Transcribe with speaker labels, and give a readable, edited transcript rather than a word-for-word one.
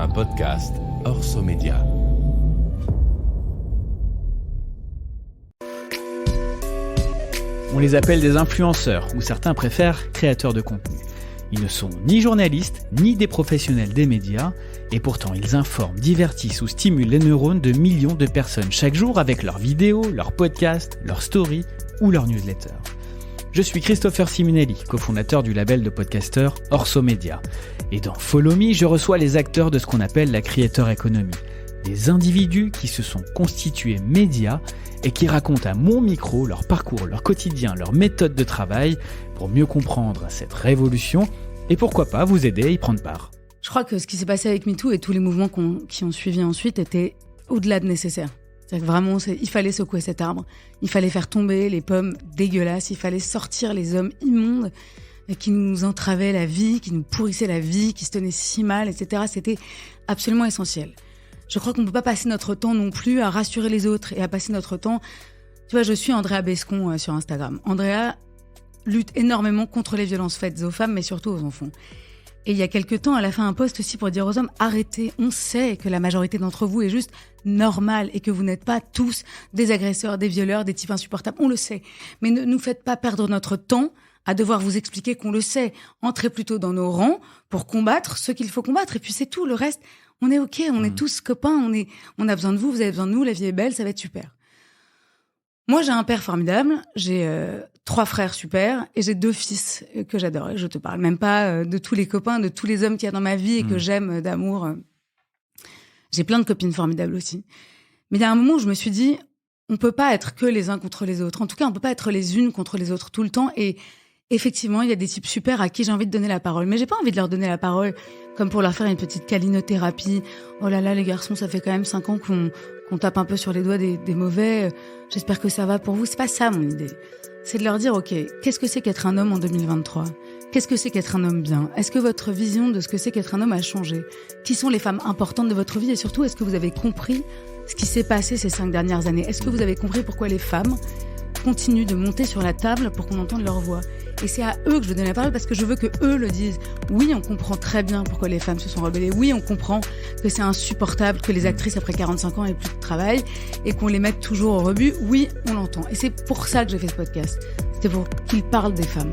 Speaker 1: un podcast Orso Média.
Speaker 2: On les appelle des influenceurs, ou certains préfèrent créateurs de contenu. Ils ne sont ni journalistes, ni des professionnels des médias, et pourtant ils informent, divertissent ou stimulent les neurones de millions de personnes chaque jour avec leurs vidéos, leurs podcasts, leurs stories ou leurs newsletters. Je suis Christopher Simonelli, cofondateur du label de podcasteurs Orso Média. Et dans Follow Me, je reçois les acteurs de ce qu'on appelle la creator economy. Des individus qui se sont constitués médias et qui racontent à mon micro leur parcours, leur quotidien, leur méthode de travail pour mieux comprendre cette révolution et pourquoi pas vous aider à y prendre part.
Speaker 3: Je crois que ce qui s'est passé avec MeToo et tous les mouvements qui ont suivi ensuite étaient au-delà de nécessaire. C'est-à-dire que vraiment, il fallait secouer cet arbre, il fallait faire tomber les pommes dégueulasses, il fallait sortir les hommes immondes qui nous entravaient la vie, qui nous pourrissaient la vie, qui se tenaient si mal, etc. C'était absolument essentiel. Je crois qu'on ne peut pas passer notre temps non plus à rassurer les autres et à passer notre temps... Tu vois, je suis Andrea Bescon sur Instagram. Andrea lutte énormément contre les violences faites aux femmes, mais surtout aux enfants. Et il y a quelques temps, elle a fait un post aussi pour dire aux hommes « Arrêtez, on sait que la majorité d'entre vous est juste normale et que vous n'êtes pas tous des agresseurs, des violeurs, des types insupportables. On le sait. Mais ne nous faites pas perdre notre temps à devoir vous expliquer qu'on le sait. Entrez plutôt dans nos rangs pour combattre ce qu'il faut combattre. Et puis c'est tout, le reste... On est OK, on est tous copains, on a besoin de vous, vous avez besoin de nous, la vie est belle, ça va être super. Moi, j'ai un père formidable, j'ai 3 frères super et j'ai 2 fils que j'adore. Et je te parle même pas de tous les copains, de tous les hommes qu'il y a dans ma vie et que j'aime d'amour. J'ai plein de copines formidables aussi. Mais il y a un moment où je me suis dit, on peut pas être que les uns contre les autres. En tout cas, on peut pas être les unes contre les autres tout le temps. Et effectivement, il y a des types super à qui j'ai envie de donner la parole. Mais j'ai pas envie de leur donner la parole comme pour leur faire une petite câlinothérapie. Oh là là, les garçons, ça fait quand même 5 ans qu'on tape un peu sur les doigts des mauvais. J'espère que ça va pour vous. C'est pas ça, mon idée. C'est de leur dire, OK, qu'est-ce que c'est qu'être un homme en 2023 ? Qu'est-ce que c'est qu'être un homme bien ? Est-ce que votre vision de ce que c'est qu'être un homme a changé ? Qui sont les femmes importantes de votre vie ? Et surtout, est-ce que vous avez compris ce qui s'est passé ces 5 dernières années ? Est-ce que vous avez compris pourquoi les femmes continuent de monter sur la table pour qu'on entende leur voix ? Et c'est à eux que je donne la parole parce que je veux que eux le disent. Oui, on comprend très bien pourquoi les femmes se sont rebellées. Oui, on comprend que c'est insupportable que les actrices après 45 ans aient plus de travail et qu'on les mette toujours au rebut. Oui, on l'entend. Et c'est pour ça que j'ai fait ce podcast. C'était pour qu'ils parlent des femmes.